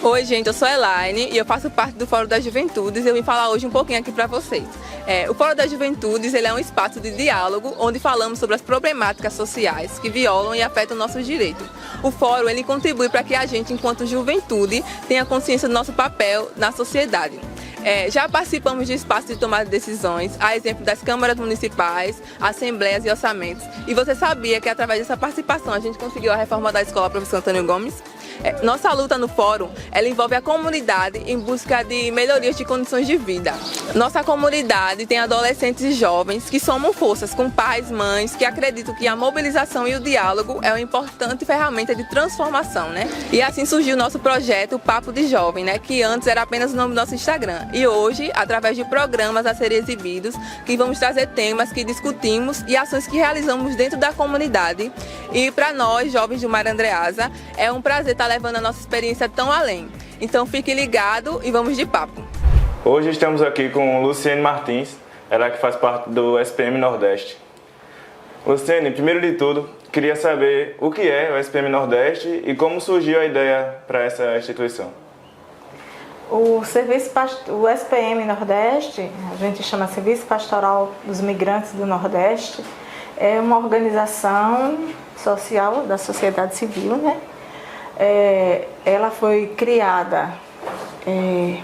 Oi, gente, eu sou a Elaine e eu faço parte do Fórum das Juventudes e eu vim falar hoje um pouquinho aqui para vocês. O Fórum das Juventudes ele é um espaço de diálogo onde falamos sobre as problemáticas sociais que violam e afetam nossos direitos. O Fórum ele contribui para que a gente, enquanto juventude, tenha consciência do nosso papel na sociedade. Já participamos de espaços de tomada de decisões, a exemplo das câmaras municipais, assembleias e orçamentos. E você sabia que através dessa participação a gente conseguiu a reforma da escola Professor Antônio Gomes? Nossa luta no Fórum, ela envolve a comunidade em busca de melhorias de condições de vida. Nossa comunidade tem adolescentes e jovens que somam forças com pais, mães, que acreditam que a mobilização e o diálogo é uma importante ferramenta de transformação, né? E assim surgiu o nosso projeto Papo de Jovem, né? Que antes era apenas o nome do nosso Instagram. E hoje, através de programas a serem exibidos, que vamos trazer temas que discutimos e ações que realizamos dentro da comunidade. E para nós, jovens do Mar Andreasa, é um prazer estar levando a nossa experiência tão além. Então fique ligado e vamos de papo. Hoje estamos aqui com Luciene Martins, ela que faz parte do SPM Nordeste. Luciene, primeiro de tudo, queria saber o que é o SPM Nordeste e como surgiu a ideia para essa instituição. O SPM Nordeste, a gente chama Serviço Pastoral dos Migrantes do Nordeste, é uma organização social da sociedade civil, né? Ela foi criada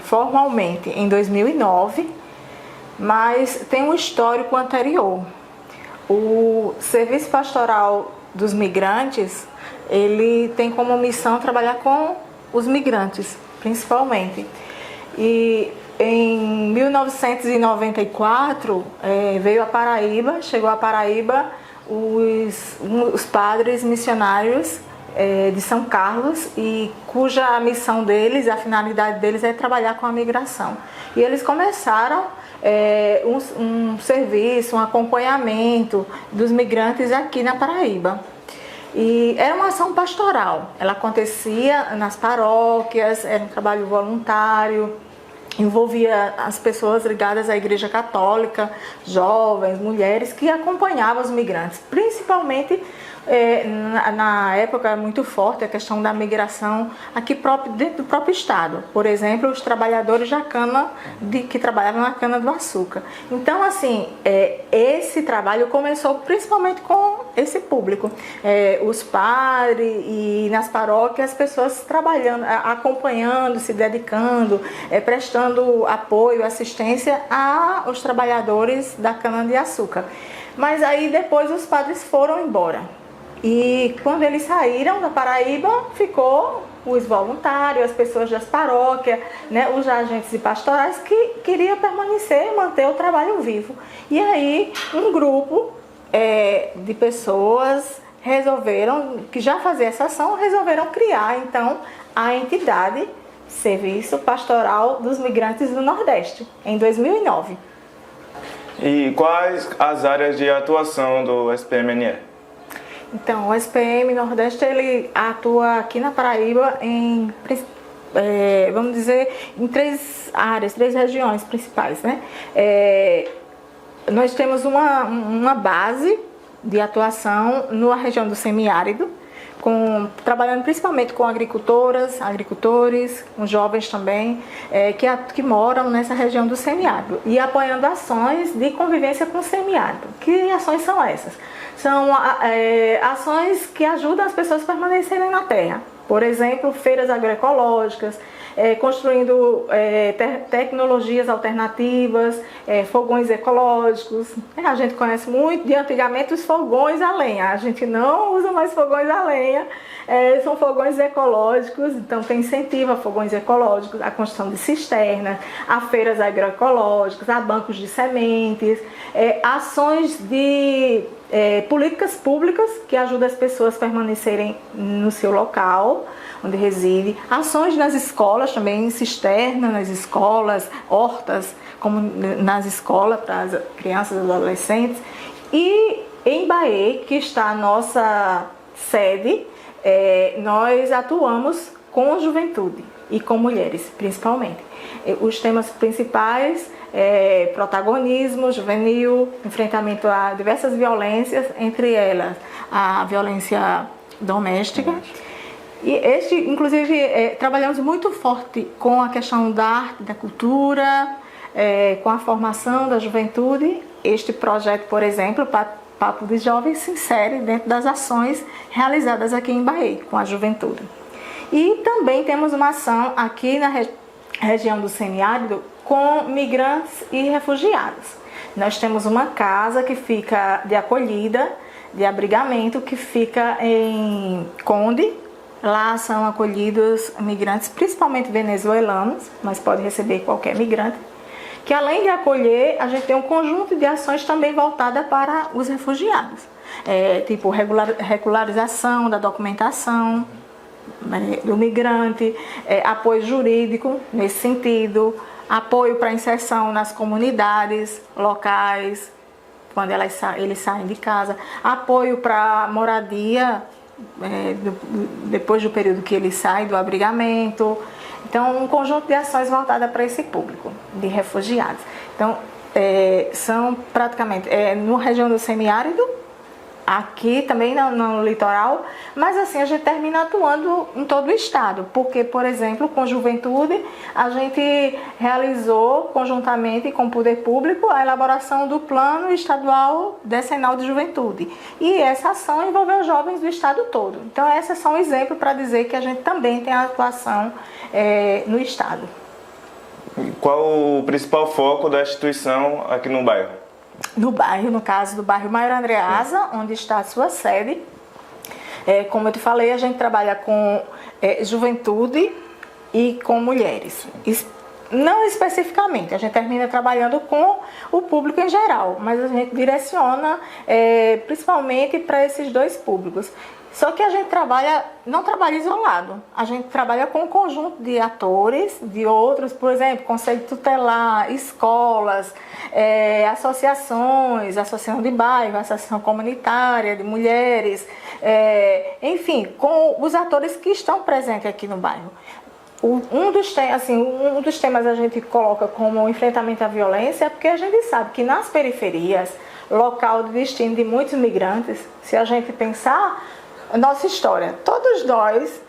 formalmente em 2009, mas tem um histórico anterior. O Serviço Pastoral dos Migrantes, ele tem como missão trabalhar com os migrantes, principalmente. E em 1994 veio a Paraíba, chegou a Paraíba os padres missionários de São Carlos, e cuja missão deles, a finalidade deles é trabalhar com a migração. E eles começaram um serviço, um acompanhamento dos migrantes aqui na Paraíba. E era uma ação pastoral, ela acontecia nas paróquias, era um trabalho voluntário, envolvia as pessoas ligadas à Igreja Católica, jovens, mulheres que acompanhavam os migrantes, principalmente na época muito forte a questão da migração aqui dentro do próprio estado. Por exemplo, os trabalhadores da cana, que trabalhavam na cana-do-açúcar. Então, assim, esse trabalho começou principalmente com esse público. Os padres e nas paróquias, as pessoas trabalhando, acompanhando, se dedicando, prestando apoio, assistência aos trabalhadores da cana-de-açúcar. Mas aí depois os padres foram embora. E quando eles saíram da Paraíba, ficou os voluntários, as pessoas das paróquias, né, os agentes e pastorais que queriam permanecer, manter o trabalho vivo. E aí um grupo de pessoas que já faziam essa ação, resolveram criar então a entidade Serviço Pastoral dos Migrantes do Nordeste, em 2009. E quais as áreas de atuação do SPMNE? Então, o SPM Nordeste ele atua aqui na Paraíba vamos dizer, em três regiões principais, né? Nós temos uma base de atuação na região do semiárido, trabalhando principalmente com agricultoras, agricultores, com jovens também, que moram nessa região do semiárido, e apoiando ações de convivência com o semiárido. Que ações são essas? São ações que ajudam as pessoas a permanecerem na terra. Por exemplo, feiras agroecológicas, construindo tecnologias alternativas, fogões ecológicos. A gente conhece muito de antigamente os fogões a lenha. A gente não usa mais fogões a lenha, são fogões ecológicos, então tem incentivo a fogões ecológicos, a construção de cisternas, a feiras agroecológicas, a bancos de sementes, ações de políticas públicas que ajudam as pessoas a permanecerem no seu local onde reside, ações nas escolas também, cisterna nas escolas, hortas como nas escolas para as crianças e adolescentes. E em Bahia, que está a nossa sede, nós atuamos com a juventude e com mulheres, principalmente. Os temas principais protagonismo juvenil, enfrentamento a diversas violências, entre elas a violência doméstica, E este, inclusive, trabalhamos muito forte com a questão da arte, da cultura, com a formação da juventude. Este projeto, por exemplo, Papo de Jovens, se insere dentro das ações realizadas aqui em Bahia, com a juventude. E também temos uma ação aqui na região do semiárido com migrantes e refugiados. Nós temos uma casa que fica de acolhida, de abrigamento, que fica em Conde. Lá são acolhidos migrantes, principalmente venezuelanos, mas pode receber qualquer migrante. Que além de acolher, a gente tem um conjunto de ações também voltada para os refugiados. Tipo regularização da documentação do migrante, apoio jurídico nesse sentido, apoio para inserção nas comunidades locais, quando eles saem de casa, apoio para moradia, depois do período que eles saem do abrigamento. Então, um conjunto de ações voltadas para esse público de refugiados. Então, são praticamente na região do semiárido, aqui também no litoral, mas assim a gente termina atuando em todo o estado, porque, por exemplo, com juventude, a gente realizou conjuntamente com o poder público a elaboração do Plano Estadual Decenal de Juventude, e essa ação envolveu jovens do estado todo. Então, esses são exemplos para dizer que a gente também tem atuação no estado. Qual o principal foco da instituição aqui no bairro? No bairro, no caso do bairro Maior Andreasa, onde está a sua sede. Como eu te falei, a gente trabalha com juventude e com mulheres. Não especificamente, a gente termina trabalhando com o público em geral, mas a gente direciona principalmente para esses dois públicos. Só que a gente não trabalha isolado, a gente trabalha com um conjunto de atores, de outros, por exemplo, Conselho Tutelar, escolas, associações, associação de bairro, associação comunitária de mulheres, enfim, com os atores que estão presentes aqui no bairro. Um dos temas a gente coloca como enfrentamento à violência, porque a gente sabe que nas periferias, local de destino de muitos migrantes, se a gente pensar nossa história, todos nós,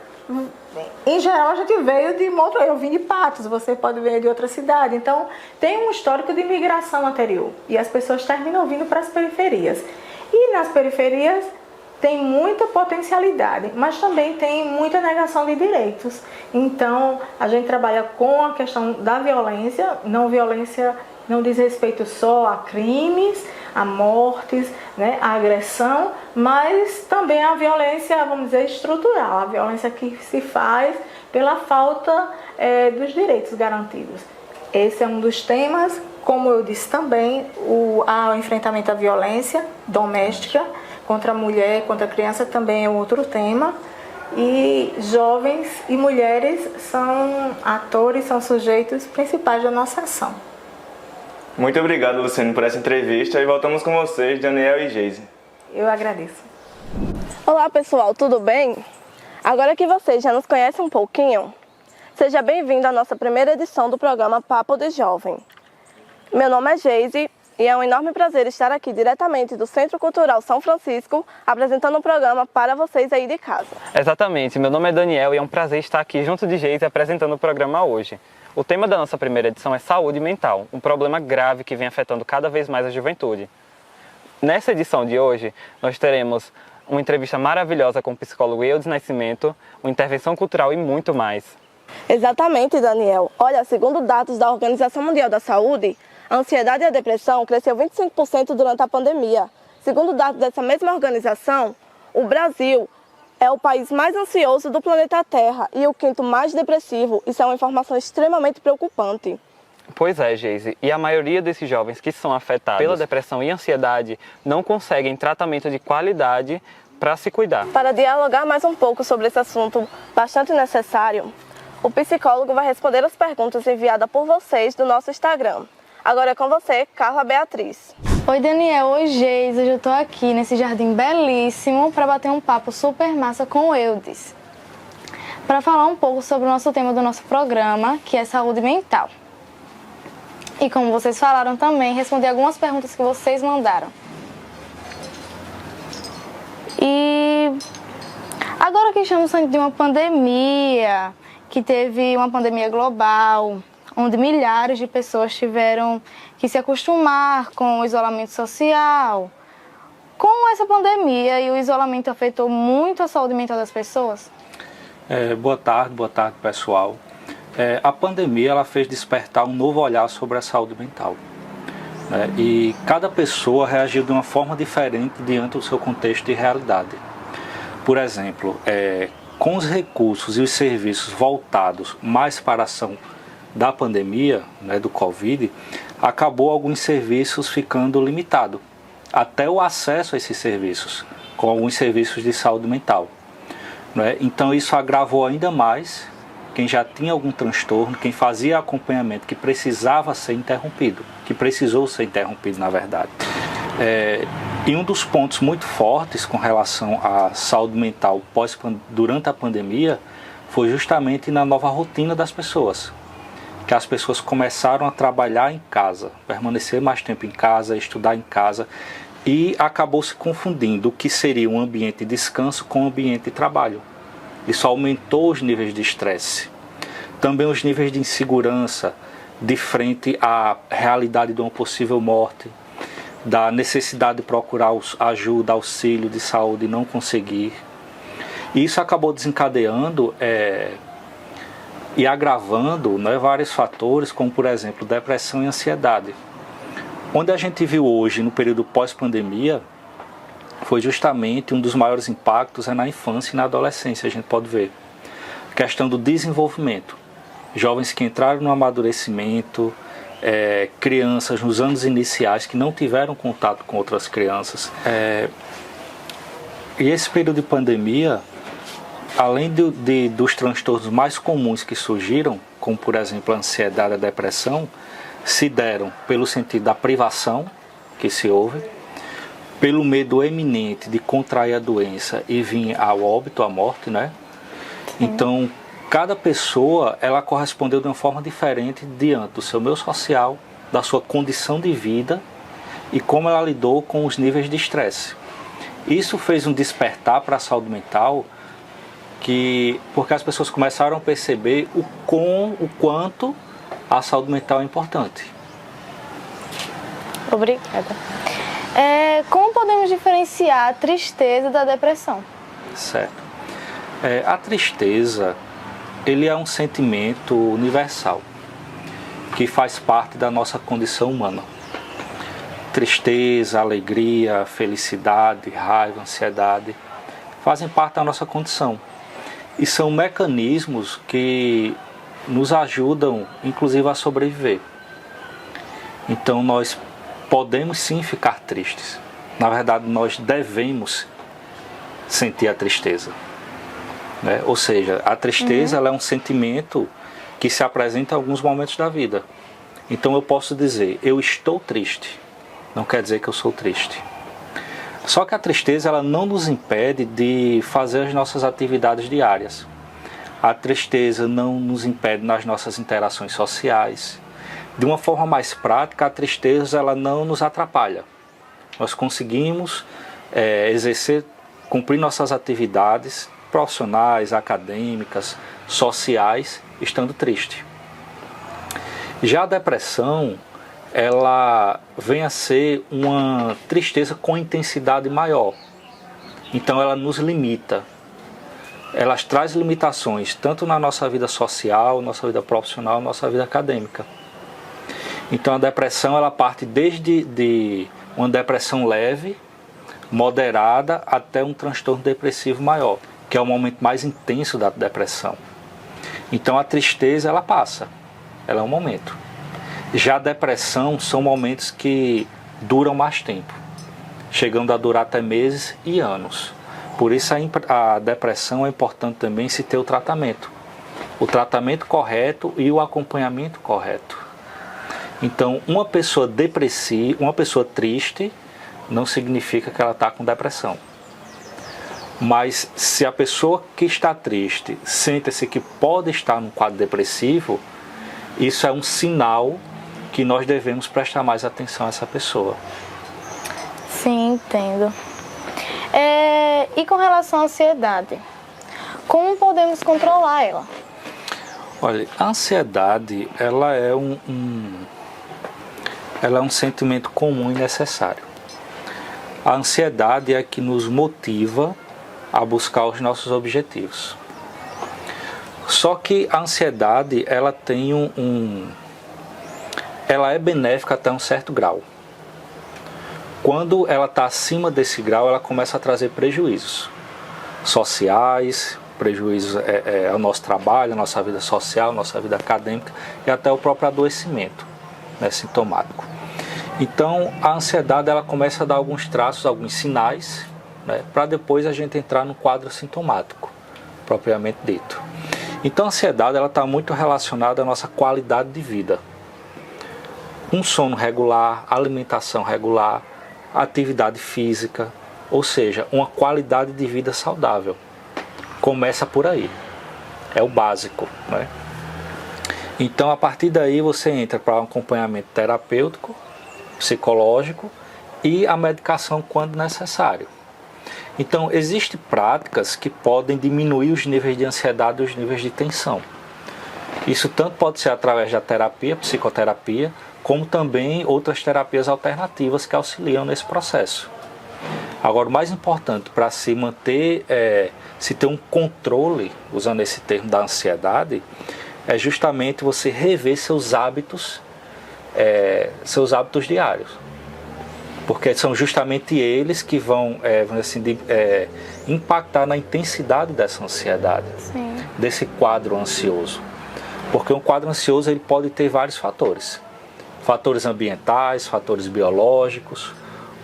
em geral, a gente veio de uma outra, eu vim de Patos, você pode vir de outra cidade, então tem um histórico de imigração anterior e as pessoas terminam vindo para as periferias. E nas periferias tem muita potencialidade, mas também tem muita negação de direitos. Então, a gente trabalha com a questão da violência não diz respeito só a crimes, a mortes, né, a agressão, mas também a violência, vamos dizer, estrutural, a violência que se faz pela falta dos direitos garantidos. Esse é um dos temas, como eu disse também, o enfrentamento à violência doméstica contra a mulher, contra a criança também é outro tema. E jovens e mulheres são atores, são sujeitos principais da nossa ação. Muito obrigado, Luciane, por essa entrevista e voltamos com vocês, Daniel e Geise. Eu agradeço. Olá pessoal, tudo bem? Agora que vocês já nos conhecem um pouquinho, seja bem-vindo à nossa primeira edição do programa Papo de Jovem. Meu nome é Geise e é um enorme prazer estar aqui diretamente do Centro Cultural São Francisco, apresentando um programa para vocês aí de casa. Exatamente, meu nome é Daniel e é um prazer estar aqui junto de Geise apresentando o programa hoje. O tema da nossa primeira edição é saúde mental, um problema grave que vem afetando cada vez mais a juventude. Nessa edição de hoje, nós teremos uma entrevista maravilhosa com o psicólogo Eudes Nascimento, uma intervenção cultural e muito mais. Exatamente, Daniel. Olha, segundo dados da Organização Mundial da Saúde, a ansiedade e a depressão cresceu 25% durante a pandemia. Segundo dados dessa mesma organização, o Brasil é o país mais ansioso do planeta Terra e o quinto mais depressivo. Isso é uma informação extremamente preocupante. Pois é, Geise, e a maioria desses jovens que são afetados pela depressão e ansiedade não conseguem tratamento de qualidade para se cuidar. Para dialogar mais um pouco sobre esse assunto bastante necessário, o psicólogo vai responder as perguntas enviadas por vocês do nosso Instagram. Agora é com você, Carla Beatriz. Oi Daniel, oi Geise, hoje eu tô aqui nesse jardim belíssimo para bater um papo super massa com o Eudes, para falar um pouco sobre o nosso tema do nosso programa, que é saúde mental. E como vocês falaram também, responder algumas perguntas que vocês mandaram. E Agora que estamos saindo de uma pandemia, que teve uma pandemia global, onde milhares de pessoas tiveram que se acostumar com o isolamento social, como essa pandemia e o isolamento afetou muito a saúde mental das pessoas? Boa tarde pessoal. A pandemia ela fez despertar um novo olhar sobre a saúde mental, né? E cada pessoa reagiu de uma forma diferente diante do seu contexto e realidade. Por exemplo, com os recursos e os serviços voltados mais para a ação da pandemia, né, do Covid, acabou alguns serviços ficando limitados, até o acesso a esses serviços, com alguns serviços de saúde mental, né? Então isso agravou ainda mais quem já tinha algum transtorno, quem fazia acompanhamento, que precisava ser interrompido, que precisou ser interrompido, na verdade. E um dos pontos muito fortes com relação à saúde mental durante a pandemia foi justamente na nova rotina das pessoas, que as pessoas começaram a trabalhar em casa, permanecer mais tempo em casa, estudar em casa, e acabou se confundindo o que seria um ambiente de descanso com um ambiente de trabalho. Isso aumentou os níveis de estresse, também os níveis de insegurança de frente à realidade de uma possível morte, da necessidade de procurar ajuda, auxílio de saúde e não conseguir. E isso acabou desencadeando e agravando, né, vários fatores, como por exemplo depressão e ansiedade. Onde a gente viu hoje, no período pós-pandemia, foi justamente um dos maiores impactos na infância e na adolescência, a gente pode ver. A questão do desenvolvimento. Jovens que entraram no amadurecimento, crianças nos anos iniciais que não tiveram contato com outras crianças. E esse período de pandemia, além dos transtornos mais comuns que surgiram, como por exemplo a ansiedade e a depressão, se deram pelo sentido da privação que se houve, pelo medo eminente de contrair a doença e vir ao óbito, à morte, né? Então, cada pessoa, ela correspondeu de uma forma diferente diante do seu meio social, da sua condição de vida e como ela lidou com os níveis de estresse. Isso fez um despertar para a saúde mental, porque as pessoas começaram a perceber o quanto a saúde mental é importante. Obrigada. Como podemos diferenciar a tristeza da depressão? Certo. A tristeza, ele é um sentimento universal, que faz parte da nossa condição humana. Tristeza, alegria, felicidade, raiva, ansiedade, fazem parte da nossa condição. E são mecanismos que nos ajudam, inclusive, a sobreviver. Então, nós podemos sim ficar tristes. Na verdade, nós devemos sentir a tristeza, né? Ou seja, a tristeza ela é um sentimento que se apresenta em alguns momentos da vida. Então eu posso dizer, eu estou triste. Não quer dizer que eu sou triste. Só que a tristeza ela não nos impede de fazer as nossas atividades diárias. A tristeza não nos impede nas nossas interações sociais. De uma forma mais prática, a tristeza ela não nos atrapalha. Nós conseguimos cumprir nossas atividades profissionais, acadêmicas, sociais, estando triste. Já a depressão, ela vem a ser uma tristeza com intensidade maior. Então ela nos limita. Ela traz limitações, tanto na nossa vida social, nossa vida profissional, nossa vida acadêmica. Então a depressão ela parte desde uma depressão leve, moderada, até um transtorno depressivo maior, que é o momento mais intenso da depressão. Então a tristeza ela passa, ela é um momento. Já a depressão são momentos que duram mais tempo, chegando a durar até meses e anos. Por isso a depressão é importante também se ter o tratamento correto e o acompanhamento correto. Então, uma pessoa depressiva, uma pessoa triste, não significa que ela está com depressão. Mas se a pessoa que está triste sente-se que pode estar num quadro depressivo, isso é um sinal que nós devemos prestar mais atenção a essa pessoa. Sim, entendo. E com relação à ansiedade? Como podemos controlar ela? Olha, a ansiedade, ela é um sentimento comum e necessário. A ansiedade é que nos motiva a buscar os nossos objetivos. Só que a ansiedade, ela tem ela é benéfica até um certo grau. Quando ela está acima desse grau, ela começa a trazer prejuízos sociais, prejuízos ao nosso trabalho, à nossa vida social, à nossa vida acadêmica e até o próprio adoecimento, né, sintomático. Então, a ansiedade, ela começa a dar alguns traços, alguns sinais, né, para depois a gente entrar no quadro sintomático, propriamente dito. Então, a ansiedade, ela está muito relacionada à nossa qualidade de vida. Um sono regular, alimentação regular, atividade física, ou seja, uma qualidade de vida saudável. Começa por aí, é o básico, né? Então, a partir daí, você entra para um acompanhamento terapêutico, psicológico e a medicação quando necessário. Então, existem práticas que podem diminuir os níveis de ansiedade e os níveis de tensão. Isso tanto pode ser através da terapia, psicoterapia, como também outras terapias alternativas que auxiliam nesse processo. Agora, o mais importante para se manter, se ter um controle, usando esse termo da ansiedade, é justamente você rever seus hábitos diários. Porque são justamente eles que vão impactar na intensidade dessa ansiedade, Sim. desse quadro ansioso. Porque um quadro ansioso ele pode ter vários fatores. Fatores ambientais, fatores biológicos,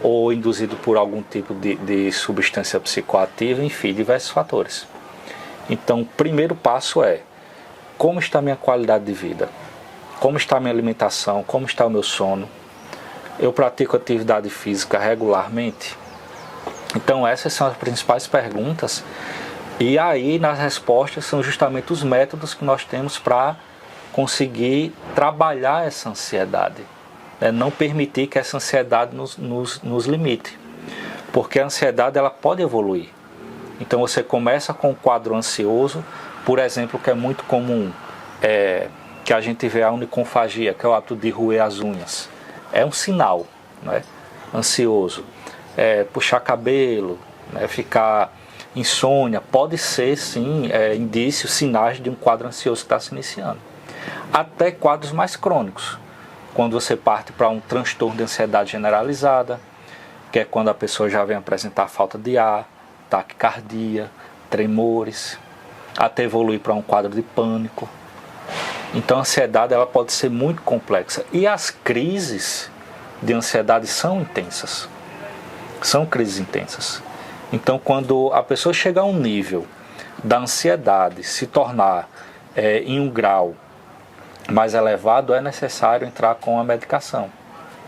ou induzido por algum tipo de substância psicoativa, enfim, diversos fatores. Então, o primeiro passo é: como está a minha qualidade de vida? Como está a minha alimentação? Como está o meu sono? Eu pratico atividade física regularmente? Então, essas são as principais perguntas. E aí, nas respostas, são justamente os métodos que nós temos para conseguir trabalhar essa ansiedade. Não permitir que essa ansiedade nos limite. Porque a ansiedade ela pode evoluir. Então, você começa com um quadro ansioso, por exemplo, que é muito comum, que a gente vê a oniconfagia, que é o hábito de roer as unhas. É um sinal, né, ansioso. Puxar cabelo, né, ficar insônia, pode ser sim indícios, sinais de um quadro ansioso que está se iniciando. Até quadros mais crônicos, quando você parte para um transtorno de ansiedade generalizada, que é quando a pessoa já vem apresentar falta de ar, taquicardia, tremores, até evoluir para um quadro de pânico. Então a ansiedade ela pode ser muito complexa. E as crises de ansiedade são intensas. São crises intensas. Então quando a pessoa chega a um nível da ansiedade se tornar em um grau mais elevado, é necessário entrar com a medicação,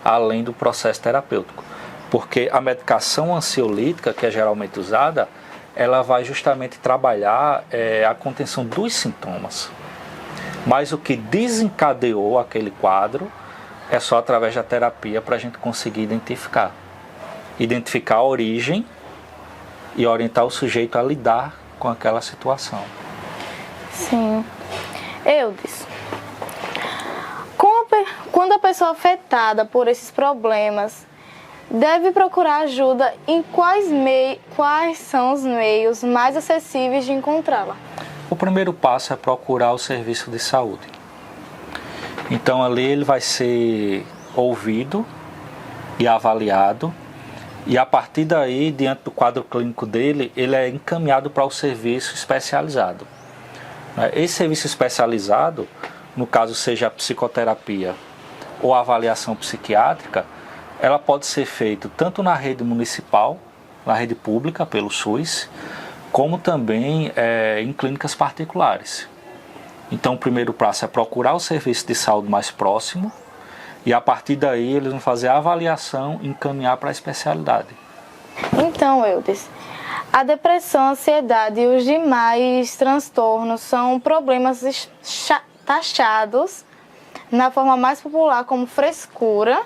além do processo terapêutico. Porque a medicação ansiolítica, que é geralmente usada, ela vai justamente trabalhar a contenção dos sintomas. Mas o que desencadeou aquele quadro é só através da terapia para a gente conseguir identificar a origem e orientar o sujeito a lidar com aquela situação. Sim. Eudes, quando a pessoa afetada por esses problemas deve procurar ajuda, em quais são os meios mais acessíveis de encontrá-la? O primeiro passo é procurar o serviço de saúde. Então ali ele vai ser ouvido e avaliado, e a partir daí, diante do quadro clínico dele, ele é encaminhado para o serviço especializado. Esse serviço especializado, no caso seja a psicoterapia ou a avaliação psiquiátrica, ela pode ser feita tanto na rede municipal, na rede pública, pelo SUS, como também em clínicas particulares. Então o primeiro passo é procurar o serviço de saúde mais próximo, e a partir daí eles vão fazer a avaliação e encaminhar para a especialidade. Então, Eudes, a depressão, a ansiedade e os demais transtornos são problemas taxados na forma mais popular como frescura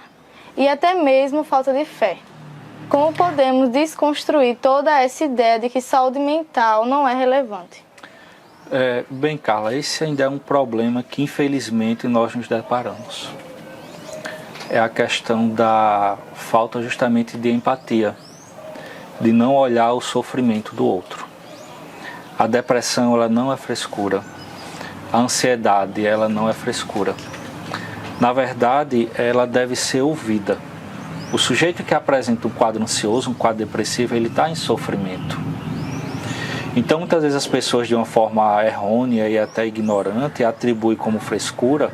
e até mesmo falta de fé. Como podemos desconstruir toda essa ideia de que saúde mental não é relevante? Bem, Carla, esse ainda é um problema que infelizmente nós nos deparamos. É a questão da falta justamente de empatia, de não olhar o sofrimento do outro. A depressão, ela não é frescura. A ansiedade, ela não é frescura. Na verdade, ela deve ser ouvida. O sujeito que apresenta um quadro ansioso, um quadro depressivo, ele está em sofrimento. Então, muitas vezes as pessoas, de uma forma errônea e até ignorante, atribuem como frescura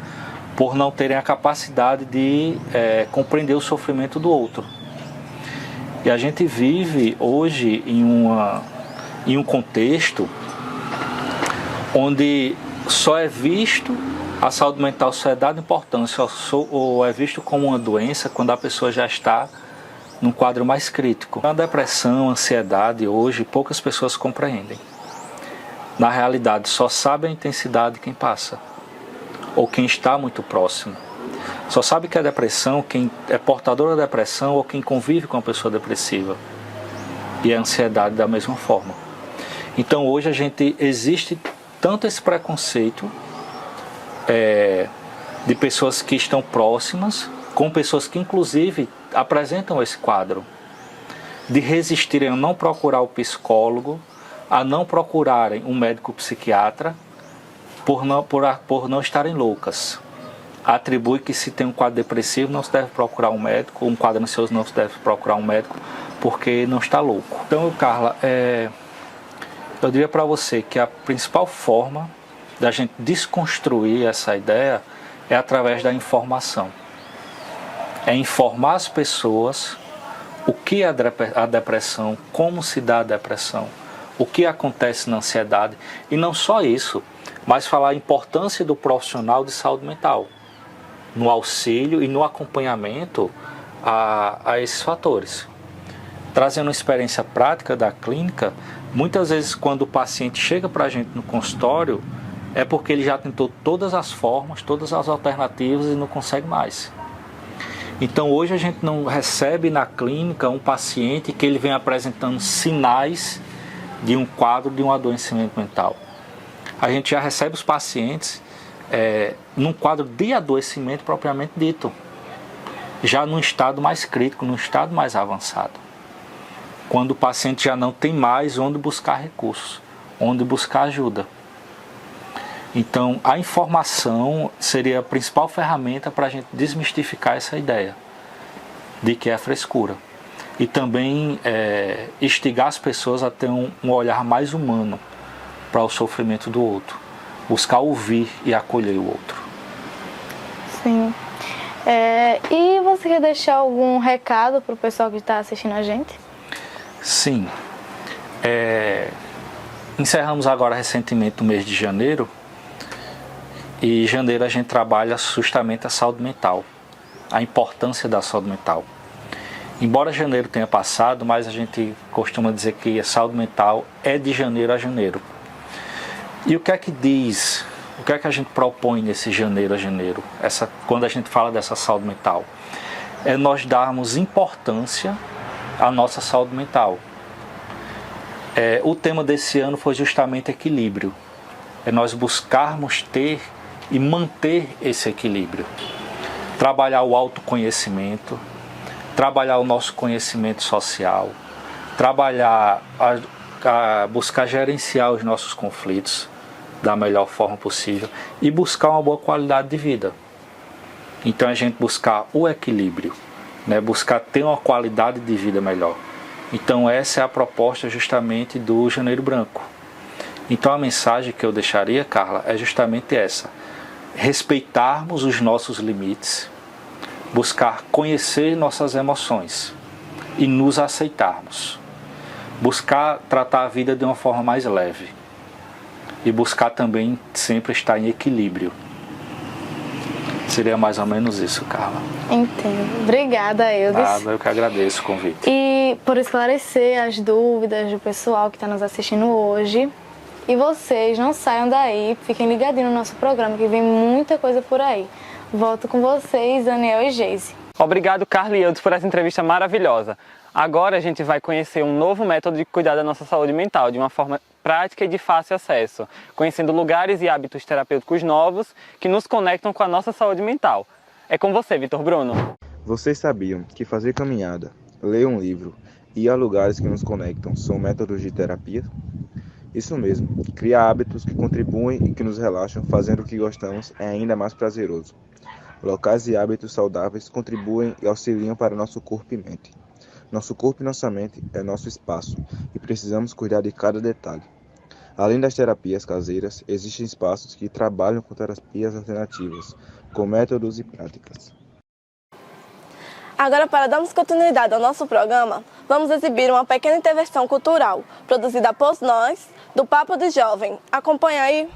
por não terem a capacidade de compreender o sofrimento do outro. E a gente vive hoje em um contexto onde só é visto, a saúde mental só é dada importância ou é visto como uma doença quando a pessoa já está num quadro mais crítico. A depressão, a ansiedade, hoje poucas pessoas compreendem. Na realidade, só sabe a intensidade quem passa, ou quem está muito próximo. Só sabe que a depressão, quem é portador da depressão ou quem convive com a pessoa depressiva. E a ansiedade da mesma forma. Então hoje existe tanto esse preconceito de pessoas que estão próximas, com pessoas que inclusive apresentam esse quadro, de resistirem a não procurar o psicólogo, a não procurarem um médico psiquiatra, por não estarem loucas. Atribui que se tem um quadro depressivo não se deve procurar um médico, um quadro ansioso não se deve procurar um médico, porque não está louco. Então, Carla, eu diria para você que a principal forma da gente desconstruir essa ideia é através da informação. É informar as pessoas o que é a depressão, como se dá a depressão, o que acontece na ansiedade. E não só isso, mas falar a importância do profissional de saúde mental no auxílio e no acompanhamento a esses fatores. Trazendo uma experiência prática da clínica, muitas vezes quando o paciente chega para a gente no consultório, é porque ele já tentou todas as formas, todas as alternativas e não consegue mais. Então hoje a gente não recebe na clínica um paciente que ele vem apresentando sinais de um quadro de um adoecimento mental. A gente já recebe os pacientes num quadro de adoecimento propriamente dito, já num estado mais crítico, num estado mais avançado. Quando o paciente já não tem mais onde buscar recursos, onde buscar ajuda. Então, a informação seria a principal ferramenta para a gente desmistificar essa ideia de que é frescura. E também instigar as pessoas a ter um olhar mais humano para o sofrimento do outro. Buscar ouvir e acolher o outro. Sim. E você quer deixar algum recado para o pessoal que está assistindo a gente? Sim. Encerramos agora recentemente o mês de janeiro. E em janeiro a gente trabalha justamente a saúde mental, a importância da saúde mental. Embora janeiro tenha passado, mas a gente costuma dizer que a saúde mental é de janeiro a janeiro. E o que é que diz, o que é que a gente propõe nesse janeiro a janeiro, quando a gente fala dessa saúde mental? É nós darmos importância à nossa saúde mental. O tema desse ano foi justamente equilíbrio. É nós buscarmos ter e manter esse equilíbrio. Trabalhar o autoconhecimento, trabalhar o nosso conhecimento social, trabalhar, buscar gerenciar os nossos conflitos da melhor forma possível e buscar uma boa qualidade de vida. Então a gente buscar o equilíbrio, buscar ter uma qualidade de vida melhor. Então essa é a proposta justamente do Janeiro Branco. Então a mensagem que eu deixaria, Carla, é justamente essa: respeitarmos os nossos limites, buscar conhecer nossas emoções e nos aceitarmos, buscar tratar a vida de uma forma mais leve e buscar também sempre estar em equilíbrio. Seria mais ou menos isso, Carla. Entendo. Obrigada, Eudes. Nada, eu que agradeço o convite. E por esclarecer as dúvidas do pessoal que está nos assistindo hoje. E vocês não saiam daí, fiquem ligadinhos no nosso programa, que vem muita coisa por aí. Volto com vocês, Daniel e Geise. Obrigado, Carla e Eudes, por essa entrevista maravilhosa. Agora a gente vai conhecer um novo método de cuidar da nossa saúde mental, de uma forma prática e de fácil acesso, conhecendo lugares e hábitos terapêuticos novos que nos conectam com a nossa saúde mental. É com você, Vitor Bruno. Vocês sabiam que fazer caminhada, ler um livro e ir a lugares que nos conectam são métodos de terapia? Isso mesmo, criar hábitos que contribuem e que nos relaxam, fazendo o que gostamos, é ainda mais prazeroso. Locais e hábitos saudáveis contribuem e auxiliam para nosso corpo e mente. Nosso corpo e nossa mente é nosso espaço e precisamos cuidar de cada detalhe. Além das terapias caseiras, existem espaços que trabalham com terapias alternativas, com métodos e práticas. Agora, para darmos continuidade ao nosso programa, vamos exibir uma pequena intervenção cultural, produzida por nós, do Papo de Jovem. Acompanha aí.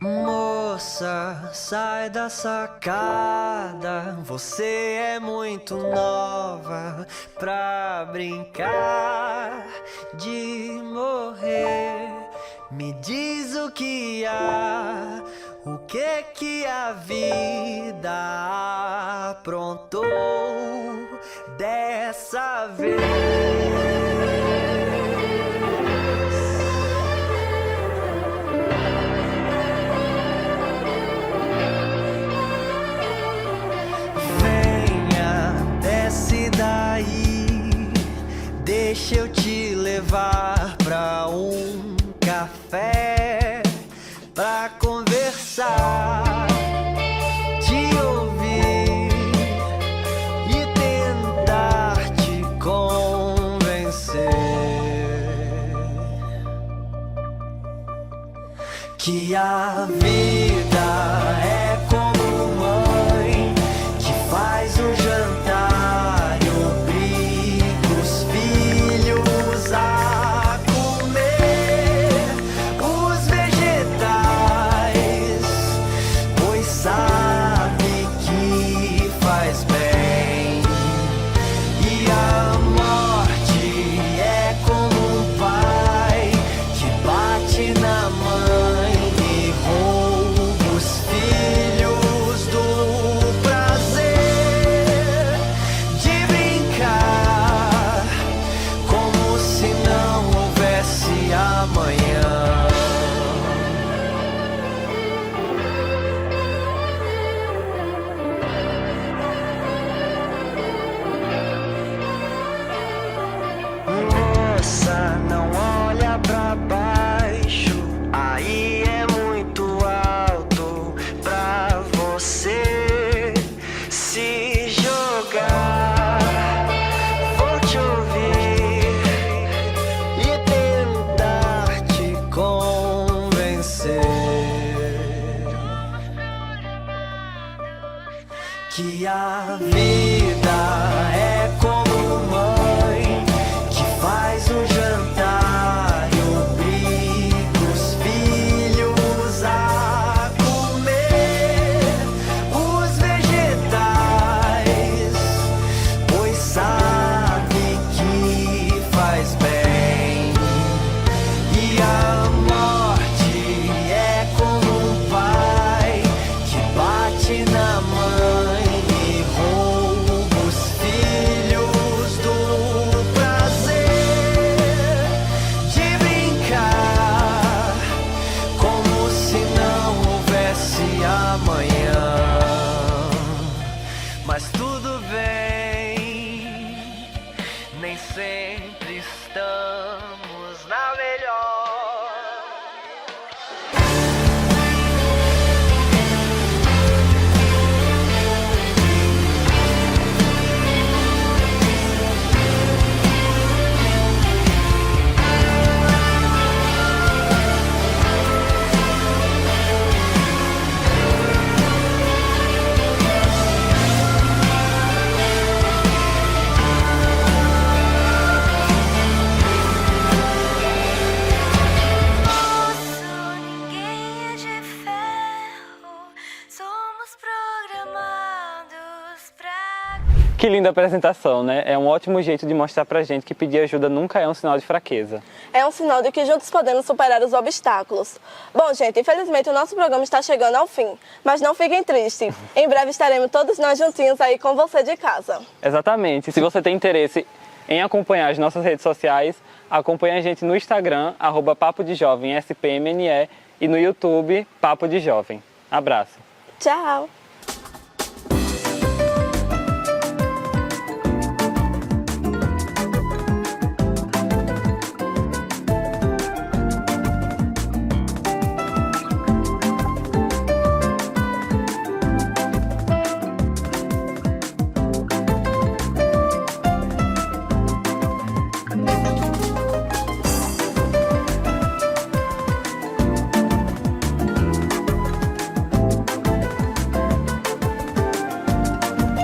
Moça, sai da sacada, você é muito nova pra brincar de morrer. Me diz o que há, o que a vida aprontou dessa vez. Deixa eu te levar pra um café, pra conversar, te ouvir e tentar te convencer que a vida é como mãe que faz um jantar. Que a vida é como mãe que faz um jantar e obriga os filhos a comer os vegetais, pois sabe que faz bem. E a morte é como um pai que bate na mãe. Mas tudo bem, nem sempre estamos na melhor. Que linda apresentação, né? É um ótimo jeito de mostrar pra gente que pedir ajuda nunca é um sinal de fraqueza. É um sinal de que juntos podemos superar os obstáculos. Bom, gente, infelizmente o nosso programa está chegando ao fim, mas não fiquem tristes. Em breve estaremos todos nós juntinhos aí com você de casa. Exatamente. Se você tem interesse em acompanhar as nossas redes sociais, acompanhe a gente no Instagram, @PapoDeJovem SPMNE, e no YouTube, Papo de Jovem. Abraço. Tchau!